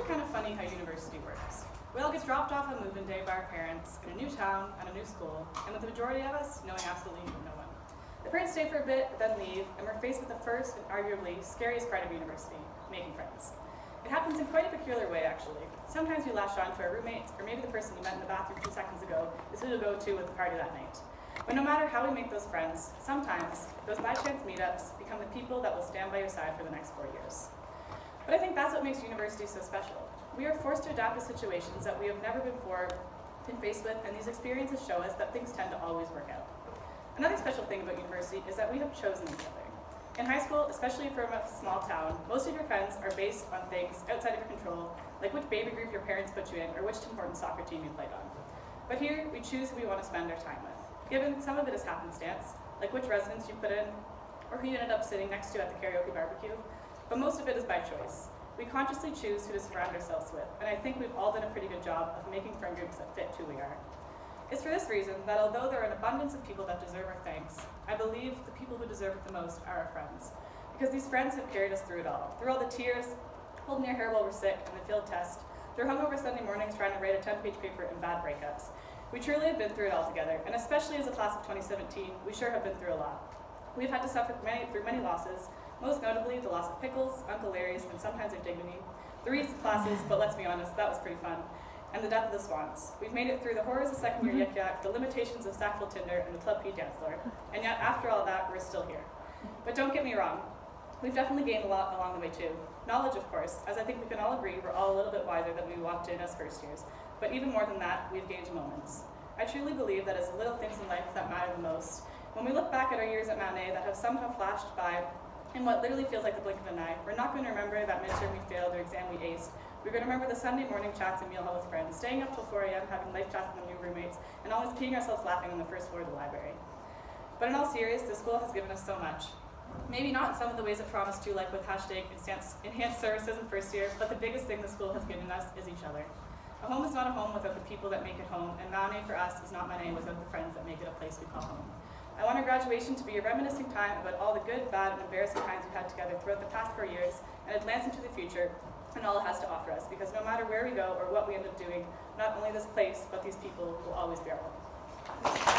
actually kind of funny how university works. We all get dropped off on move-in day by our parents in a new town and a new school, and with the majority of us knowing absolutely no one. The parents stay for a bit, but then leave, and we're faced with the first and arguably scariest part of university, making friends. It happens in quite a peculiar way, actually. Sometimes we latch on to our roommates, or maybe the person you met in the bathroom 2 seconds ago is who you'll go to at the party that night. But no matter how we make those friends, sometimes those by-chance meetups become the people that will stand by your side for the next 4 years. But I think that's what makes university so special. We are forced to adapt to situations that we have never before been faced with, and these experiences show us that things tend to always work out. Another special thing about university is that we have chosen each other. In high school, especially from a small town, most of your friends are based on things outside of your control, like which baby group your parents put you in or which Tim Hortons soccer team you played on. But here, we choose who we want to spend our time with. Given some of it is happenstance, like which residence you put in, or who you ended up sitting next to at the karaoke barbecue, but most of it is by choice. We consciously choose who to surround ourselves with, and I think we've all done a pretty good job of making friend groups that fit who we are. It's for this reason that although there are an abundance of people that deserve our thanks, I believe the people who deserve it the most are our friends. Because these friends have carried us through it all the tears, holding your hair while we're sick, and the field test, through hungover Sunday mornings trying to write a 10-page paper and bad breakups. We truly have been through it all together, and especially as a class of 2017, we sure have been through a lot. We've had to suffer through many losses, most notably the loss of Pickles, Uncle Larry's, and sometimes their dignity, the Reed's classes, but let's be honest, that was pretty fun, and the death of the Swans. We've made it through the horrors of second-year Yik Yak, the limitations of Sackville Tinder, and the Club P dance floor, and yet after all that, we're still here. But don't get me wrong, we've definitely gained a lot along the way too. Knowledge, of course, as I think we can all agree we're all a little bit wiser than we walked in as first years, but even more than that, we've gained moments. I truly believe that it's the little things in life that matter the most. When we look back at our years at Mount that have somehow flashed by in what literally feels like the blink of an eye, we're not going to remember that midterm we failed or exam we aced. We're going to remember the Sunday morning chats and meal hall with friends, staying up till 4 a.m., having life chats with new roommates, and always peeing ourselves laughing on the first floor of the library. But in all seriousness, the school has given us so much. Maybe not in some of the ways it promised to, like with hashtag enhanced services in first year, but the biggest thing the school has given us is each other. A home is not a home without the people that make it home, and Maune for us is not Maune without the friends that make it a place we call home. I want our graduation to be a reminiscing time about all the good, bad, and embarrassing times we've had together throughout the past 4 years, and a glance into the future and all it has to offer us, because no matter where we go or what we end up doing, not only this place, but these people will always be our home.